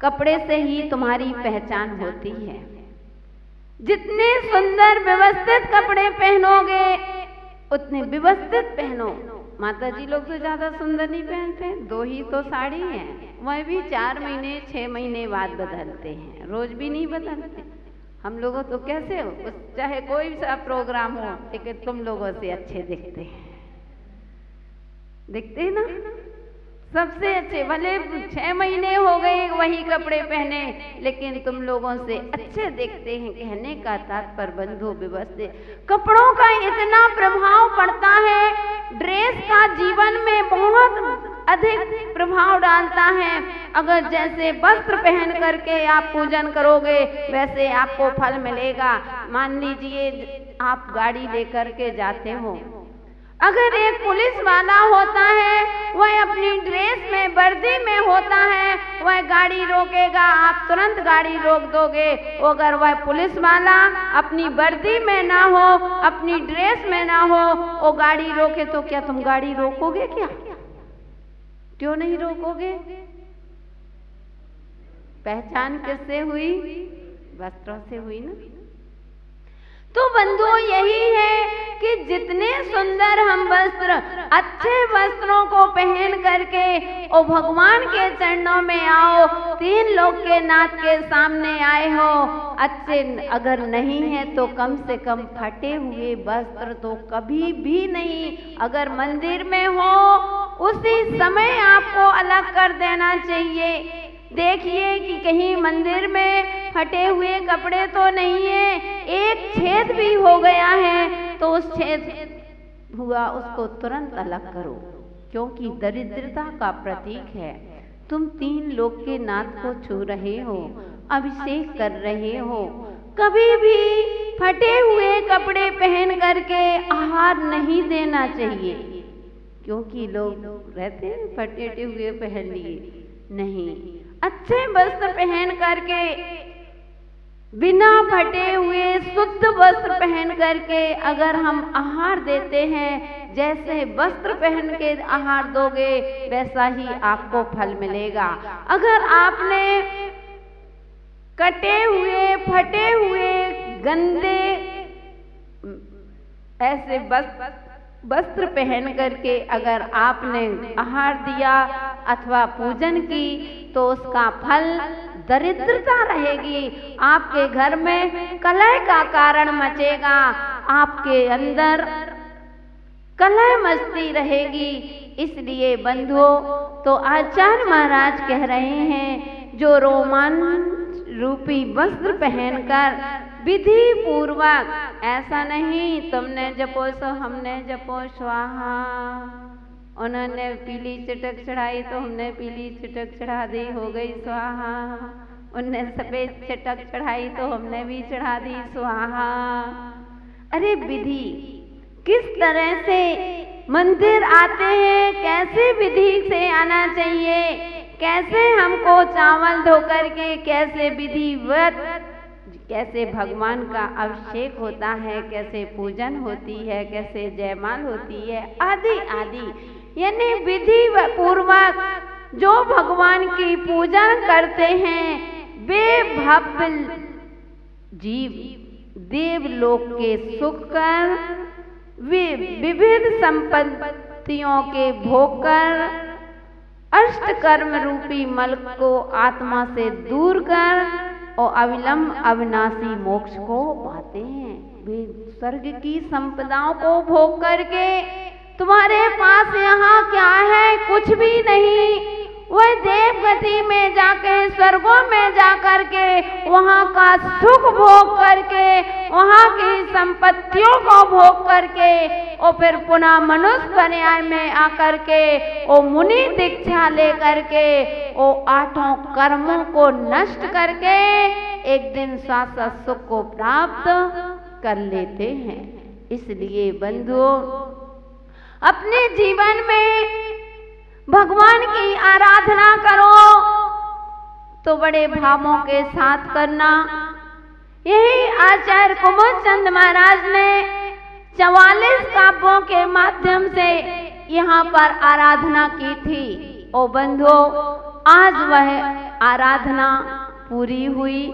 कपड़े से ही तुम्हारी पहचान होती है। जितने सुंदर व्यवस्थित कपड़े पहनोगे उतने व्यवस्थित पहनो। माता जी लोग तो ज्यादा सुंदर नहीं पहनते, 2 ही तो साड़ी है, वह भी 4 महीने 6 महीने बाद बदलते हैं, रोज भी नहीं बदलते। हम लोगों तो कैसे हो, चाहे कोई सा प्रोग्राम हो, लेकिन तुम लोगों से अच्छे दिखते हैं, दिखते हैं ना, सबसे अच्छे। भले 6 महीने हो गए वही कपड़े पहने, लेकिन तुम लोगों से अच्छे दिखते हैं। कहने का तात्पर्य बंधु व्यवस्थित कपड़ों का इतना प्रभाव पड़ता है, ड्रेस का जीवन में बहुत अधिक प्रभाव डालता है। अगर जैसे वस्त्र पहन करके आप पूजन करोगे वैसे आपको फल मिलेगा। मान लीजिए आप गाड़ी लेकर के जाते हो, अगर एक पुलिस वाला होता है, वह अपनी ड्रेस में वर्दी में होता है, वह गाड़ी रोकेगा, आप तुरंत गाड़ी रोक दोगे। अगर वह पुलिस वाला अपनी वर्दी में ना हो, अपनी ड्रेस में ना हो, वो गाड़ी रोके तो क्या तुम गाड़ी रोकोगे? क्या क्यों नहीं रोकोगे? पहचान किससे हुई? वस्त्रों से हुई ना। तो बंधुओं यही है कि जितने सुंदर हम वस्त्र, अच्छे वस्त्रों को पहन करके और भगवान के चरणों में आओ, 3 लोक के नाथ के सामने आए हो। अच्छे अगर नहीं है तो कम से कम फटे हुए वस्त्र तो कभी भी नहीं, अगर मंदिर में हो उसी समय आपको अलग कर देना चाहिए। देखिए कि कहीं मंदिर में फटे हुए कपड़े तो नहीं है, एक छेद भी हो गया है तो उस छेद हुआ उसको तुरंत अलग करो, क्योंकि दरिद्रता का प्रतीक है। तुम 3 लोक के नाथ को छू रहे हो, अभिषेक कर रहे हो। कभी भी फटे हुए कपड़े पहन करके आहार नहीं देना चाहिए, क्योंकि लोग रहते हैं फटे हुए पहन लिए। नहीं, अच्छे वस्त्र पहन करके, बिना फटे हुए शुद्ध वस्त्र पहन करके अगर हम आहार देते हैं, जैसे वस्त्र पहन के आहार दोगे वैसा ही आपको फल मिलेगा। अगर आपने कटे हुए, फटे हुए, गंदे ऐसे वस्त्र पहन करके अगर आपने आहार दिया अथवा पूजन की तो उसका फल दरिद्रता रहेगी। आपके घर में कलह का कारण मचेगा, आपके अंदर कलह मचती रहेगी। इसलिए बंधुओं, तो आचार्य महाराज कह रहे हैं, जो रोमान रूपी वस्त्र पहनकर विधि पूर्वक, ऐसा नहीं तुमने जपो सो हमने जपो स्वाहा, उन्होंने पीली चटक चढ़ाई तो हमने पीली चटक चढ़ा दी, हो गई स्वाहा। उनने सफेद चटक चढ़ाई तो हमने भी चढ़ा दी स्वाहा। अरे विधि, किस तरह से मंदिर आते हैं, कैसे विधि से आना चाहिए, कैसे हमको चावल धो करके, कैसे विधिवत, कैसे भगवान का अभिषेक होता है, कैसे पूजन होती है, कैसे जयमाल होती है, आदि आदि। यानी विधि पूर्वक जो भगवान की पूजन करते हैं वे भव्य जीव देवलोक के सुख कर, वे विविध संपत्तियों के भोग कर, अष्ट कर्म रूपी मल को आत्मा से दूर कर और अविलंब अविनाशी मोक्ष को पाते हैं। वे स्वर्ग की संपदाओं को भोग करके, तुम्हारे पास यहाँ क्या है? कुछ भी नहीं। वह देव गति में जाके, स्वर्गों में जाकर के वहाँ का सुख भोग करके, वहाँ की संपत्तियों को भोग करके और फिर पुनः मनुष्य पर्याय में आकर के ओ मुनि दीक्षा ले करके ओ 8 कर्मों को नष्ट करके एक दिन शाश्वत सुख को प्राप्त कर लेते हैं। इसलिए बंधुओं, अपने जीवन में भगवान की आराधना करो तो बड़े भावों के साथ करना। यही आचार्य कुमुद चंद महाराज ने 44 काव्यों के माध्यम से यहाँ पर आराधना की थी। ओ बंधुओं, आज वह आराधना पूरी हुई,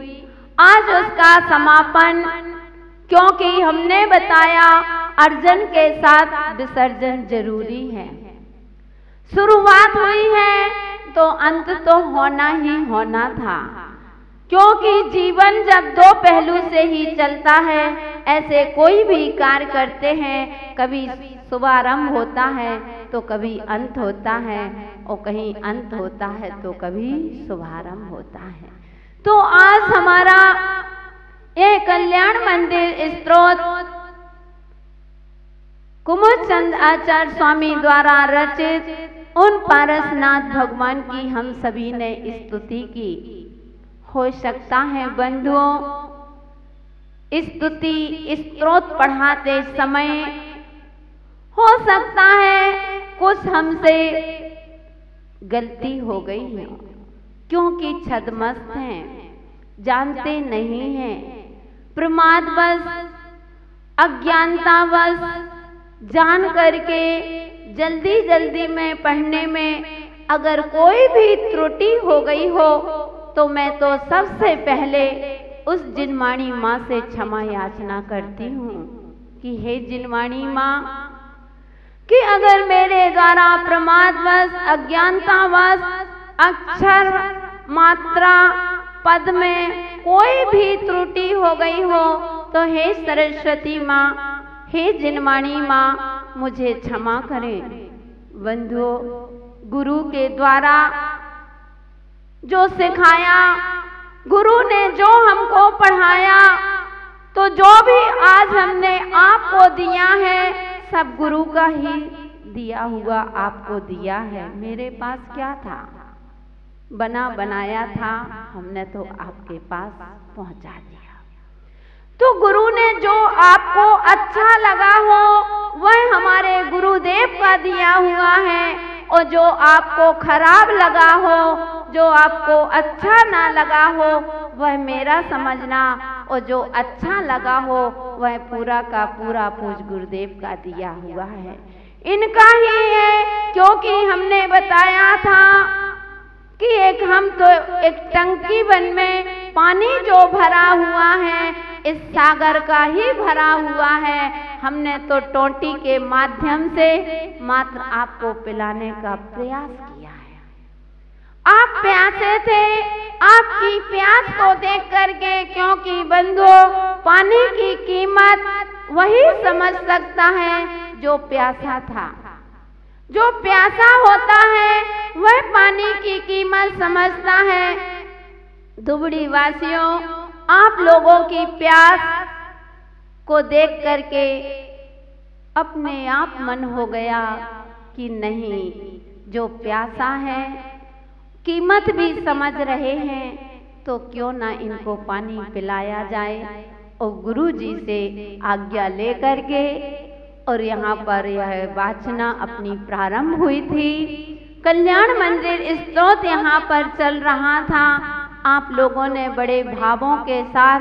आज उसका समापन, क्योंकि हमने बताया अर्जन के साथ विसर्जन जरूरी है। शुरुआत हुई है तो अंत तो होना ही होना था, क्योंकि जीवन जब दो पहलू से ही चलता है, ऐसे कोई भी कार्य करते हैं, कभी शुभारंभ होता है तो कभी अंत होता है, और कहीं अंत होता है तो कभी शुभारंभ होता है। तो आज हमारा यह कल्याण मंदिर स्तोत्र कुमुदचंद आचार्य स्वामी द्वारा रचित उन पारसनाथ भगवान की हम सभी ने स्तुति की। हो सकता है बंधुओं, स्तुति स्तोत्र पढ़ाते समय हो सकता है कुछ हमसे गलती हो गई है, क्योंकि छद्मस्त हैं, जानते नहीं हैं, प्रमादवश अज्ञानतावश जान करके जल्दी जल्दी में पढ़ने में अगर कोई भी त्रुटि हो गई हो तो मैं तो सबसे पहले उस जिनवाणी माँ से क्षमा याचना करती हूँ कि हे जिनवाणी माँ, कि अगर मेरे द्वारा प्रमादवश अज्ञानतावश अक्षर मात्रा पद में कोई भी त्रुटि हो गई हो तो हे सरस्वती माँ, हे जिनवाणी माँ, मुझे क्षमा करें। बंधुओं, गुरु के द्वारा जो सिखाया, गुरु ने जो हमको पढ़ाया, तो जो भी आज हमने आपको दिया है सब गुरु का ही दिया हुआ आपको दिया है। मेरे पास क्या था, बना बनाया था, हमने तो आपके पास पहुंचा दिया। तो गुरु ने जो आपको अच्छा लगा हो वह हमारे गुरुदेव का दिया हुआ है, और जो आपको खराब लगा हो, जो आपको अच्छा ना लगा हो वह मेरा समझना, और जो अच्छा लगा हो वह पूरा का पूरा पूज गुरुदेव का दिया हुआ है, इनका ही है। क्योंकि हमने बताया था कि हम तो एक टंकी बन में पानी जो भरा हुआ है इस सागर का ही भरा हुआ है, हमने तो टोंटी के माध्यम से मात्र आपको पिलाने का प्रयास किया है। आप प्यासे थे, आपकी प्यास को देख करके, क्योंकि बंधुओं पानी की कीमत वही समझ सकता है जो प्यासा था। जो प्यासा होता है वह पानी की कीमत समझता है। दुबड़ी वासियों, आप लोगों की प्यास को देख करके अपने आप मन हो गया कि नहीं, जो प्यासा है कीमत भी समझ रहे हैं, तो क्यों ना इनको पानी पिलाया जाए। और गुरु जी से आज्ञा ले करके और यहाँ पर यह वाचना अपनी प्रारंभ हुई थी। कल्याण मंदिर स्तोत्र यहाँ पर चल रहा था। आप लोगों ने बड़े भावों के साथ,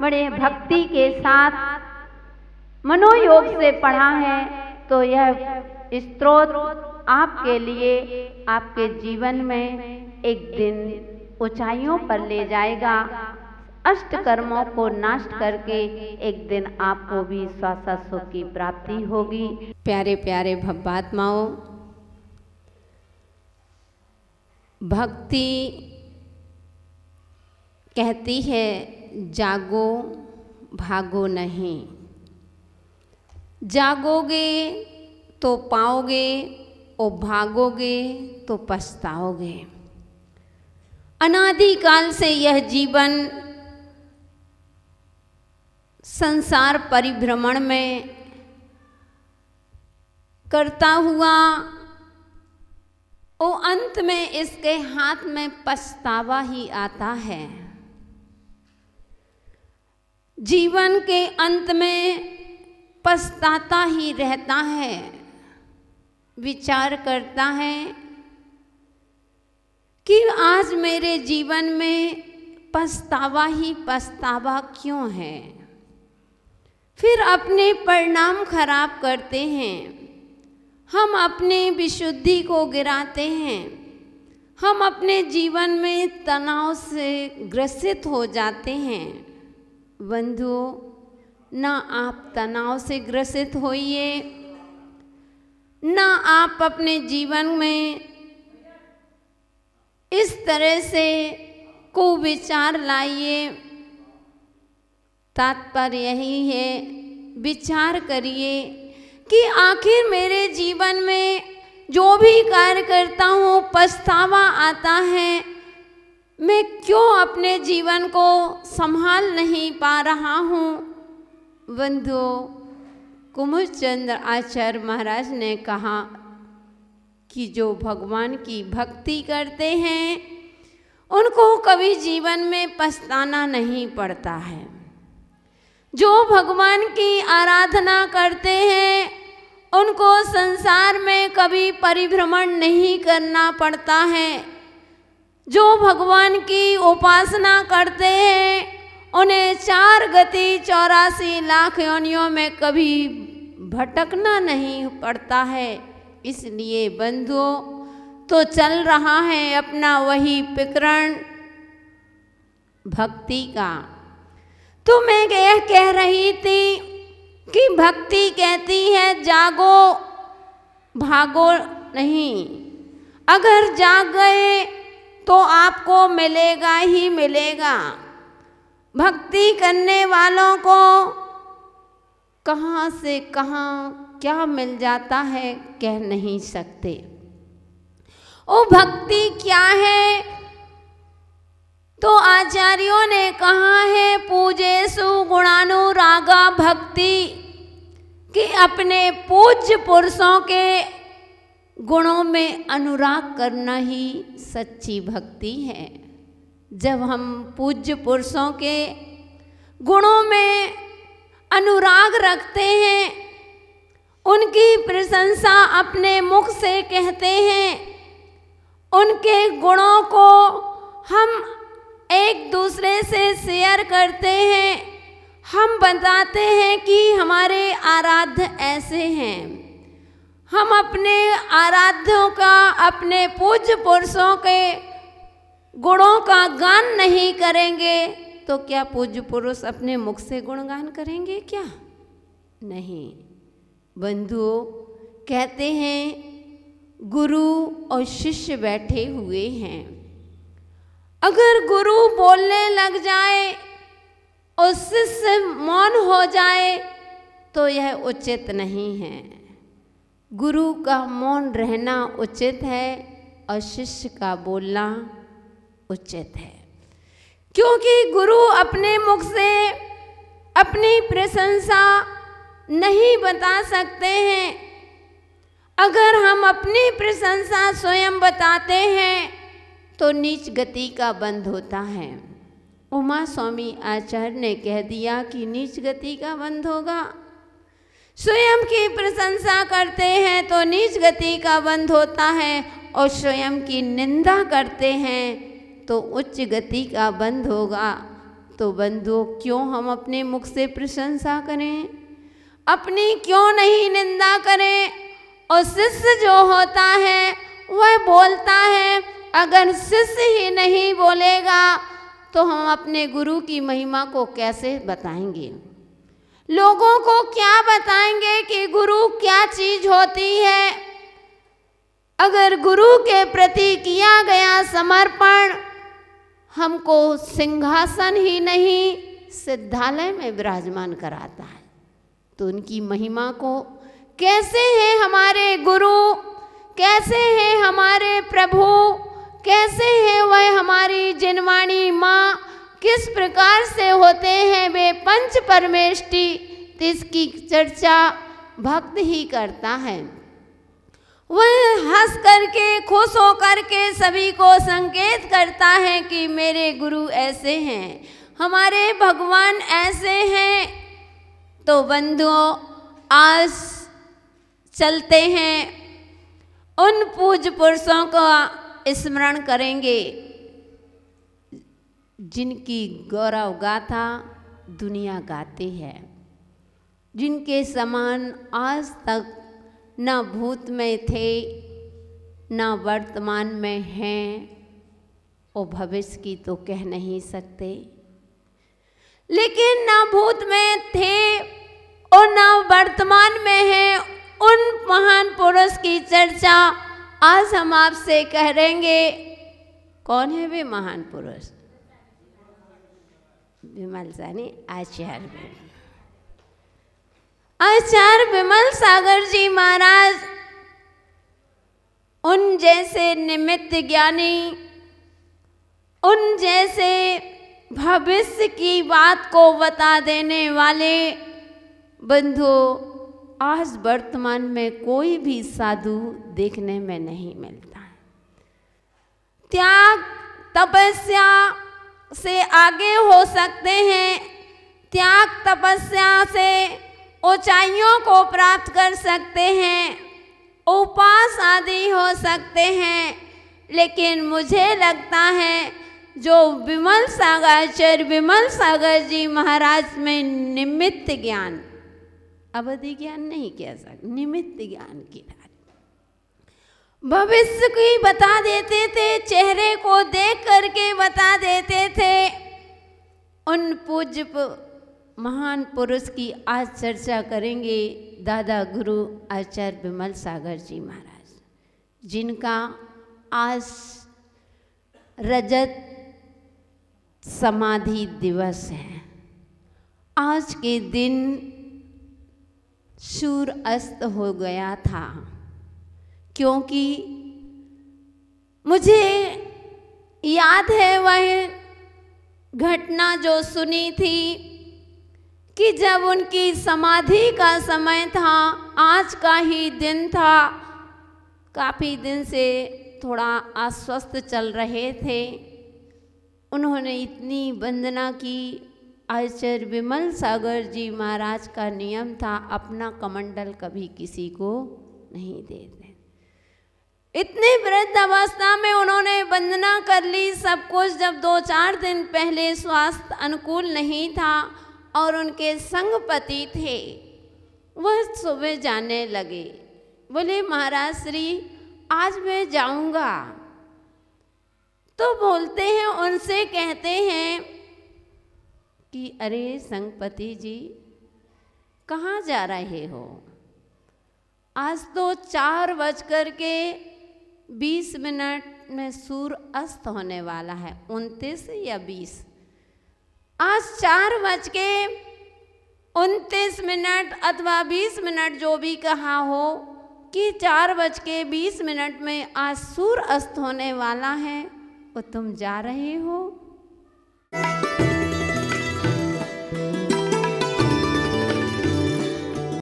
बड़े भक्ति के साथ मनोयोग से पढ़ा है, तो यह स्तोत्र आपके लिए, आपके जीवन में एक दिन ऊंचाइयों पर ले जाएगा। अष्ट कर्मों को नष्ट करके एक दिन आपको भी शाश्वत सुख की प्राप्ति होगी। प्यारे प्यारे भव्यात्माओं, भक्ति कहती है जागो भागो नहीं, जागोगे तो पाओगे और भागोगे तो पछताओगे। अनादिकाल से यह जीवन संसार परिभ्रमण में करता हुआ और अंत में इसके हाथ में पछतावा ही आता है। जीवन के अंत में पछताता ही रहता है, विचार करता है कि आज मेरे जीवन में पछतावा ही पछतावा क्यों है। फिर अपने परिणाम खराब करते हैं, हम अपने विशुद्धि को गिराते हैं, हम अपने जीवन में तनाव से ग्रसित हो जाते हैं। बंधुओं, ना आप तनाव से ग्रसित होइए, ना आप अपने जीवन में इस तरह से कुविचार लाइए। तात्पर्य यही है, विचार करिए कि आखिर मेरे जीवन में जो भी कार्य करता हूँ पछतावा आता है, मैं क्यों अपने जीवन को संभाल नहीं पा रहा हूँ। बंधुओं, कुमुदचंद्र आचार्य महाराज ने कहा कि जो भगवान की भक्ति करते हैं उनको कभी जीवन में पछताना नहीं पड़ता है। जो भगवान की आराधना करते हैं उनको संसार में कभी परिभ्रमण नहीं करना पड़ता है। जो भगवान की उपासना करते हैं उन्हें 4 गति 84 लाख योनियों में कभी भटकना नहीं पड़ता है। इसलिए बंधुओं, तो चल रहा है अपना वही प्रकरण भक्ति का। तो मैं यह कह रही थी कि भक्ति कहती है जागो भागो नहीं। अगर जाग गए तो आपको मिलेगा ही मिलेगा। भक्ति करने वालों को कहाँ से कहाँ क्या मिल जाता है कह नहीं सकते। ओ भक्ति क्या है? तो आचार्यों ने कहा है पूजेषु गुणानुरागा भक्ति, कि अपने पूज्य पुरुषों के गुणों में अनुराग करना ही सच्ची भक्ति है। जब हम पूज्य पुरुषों के गुणों में अनुराग रखते हैं, उनकी प्रशंसा अपने मुख से कहते हैं, उनके गुणों को हम एक दूसरे से शेयर करते हैं, हम बताते हैं कि हमारे आराध्य ऐसे हैं। हम अपने आराध्यों का, अपने पूज्य पुरुषों के गुणों का गान नहीं करेंगे तो क्या पूज्य पुरुष अपने मुख से गुणगान करेंगे क्या? नहीं। बंधुओं, कहते हैं गुरु और शिष्य बैठे हुए हैं। अगर गुरु बोलने लग जाए और शिष्य मौन हो जाए तो यह उचित नहीं है। गुरु का मौन रहना उचित है और शिष्य का बोलना उचित है, क्योंकि गुरु अपने मुख से अपनी प्रशंसा नहीं बता सकते हैं। अगर हम अपनी प्रशंसा स्वयं बताते हैं तो नीच गति का बंध होता है। उमा स्वामी आचार्य ने कह दिया कि नीच गति का बंध होगा। स्वयं की प्रशंसा करते हैं तो नीच गति का बंध होता है, और स्वयं की निंदा करते हैं तो उच्च गति का बंध होगा। तो बंधुओं, क्यों हम अपने मुख से प्रशंसा करें, अपनी क्यों नहीं निंदा करें? और शिष्य जो होता है वह बोलता है। अगर शिष्य ही नहीं बोलेगा तो हम अपने गुरु की महिमा को कैसे बताएंगे? लोगों को क्या बताएंगे कि गुरु क्या चीज होती है? अगर गुरु के प्रति किया गया समर्पण हमको सिंहासन ही नहीं सिद्धालय में विराजमान कराता है, तो उनकी महिमा को कैसे है हमारे गुरु, कैसे है हमारे प्रभु, कैसे है वह हमारी जिनवाणी माँ, किस प्रकार से होते हैं वे पंच परमेष्टि, इसकी चर्चा भक्त ही करता है। वह हंस करके खुश हो करके सभी को संकेत करता है कि मेरे गुरु ऐसे हैं, हमारे भगवान ऐसे हैं। तो बंधुओं, आज चलते हैं उन पूज्य पुरुषों का स्मरण करेंगे जिनकी गौरव गाथा दुनिया गाती है, जिनके समान आज तक न भूत में थे, ना वर्तमान में हैं और भविष्य की तो कह नहीं सकते, लेकिन ना भूत में थे और ना वर्तमान में हैं, उन महान पुरुष की चर्चा आज हम आपसे करेंगे। कौन है वे महान पुरुष? विमल सानी आचार्य विमल सागर जी महाराज, उन जैसे निमित्त ज्ञानी, उन जैसे भविष्य की बात को बता देने वाले बंधु आज वर्तमान में कोई भी साधु देखने में नहीं मिलता है। त्याग तपस्या से आगे हो सकते हैं, त्याग तपस्या से ऊंचाइयों को प्राप्त कर सकते हैं, उपास आदि हो सकते हैं, लेकिन मुझे लगता है जो विमल सागर जी महाराज में निमित्त ज्ञान, अवधि ज्ञान नहीं कह सकते, निमित्त ज्ञान की भविष्य की बता देते थे, चेहरे को देख करके बता देते थे। उन पूज्य महान पुरुष की आज चर्चा करेंगे दादा गुरु आचार्य विमल सागर जी महाराज, जिनका आज रजत समाधि दिवस है। आज के दिन सूर्य अस्त हो गया था, क्योंकि मुझे याद है वह घटना जो सुनी थी कि जब उनकी समाधि का समय था, आज का ही दिन था, काफ़ी दिन से थोड़ा अस्वस्थ चल रहे थे। उन्होंने इतनी वंदना की। आचार्य विमल सागर जी महाराज का नियम था अपना कमंडल कभी किसी को नहीं देते। इतनी वृद्ध अवस्था में उन्होंने वंदना कर ली सब कुछ, जब 2-4 दिन पहले स्वास्थ्य अनुकूल नहीं था और उनके संगपति थे, वह सुबह जाने लगे। बोले महाराज श्री आज मैं जाऊंगा। तो बोलते हैं, उनसे कहते हैं कि अरे संगपति जी कहाँ जा रहे हो? आज तो 4:20 में सूर्य अस्त होने वाला है, 29 या 20। आज 4:29 अथवा 20 जो भी कहा हो कि 4:20 में आज सूर्य अस्त होने वाला है, वो तुम जा रहे हो?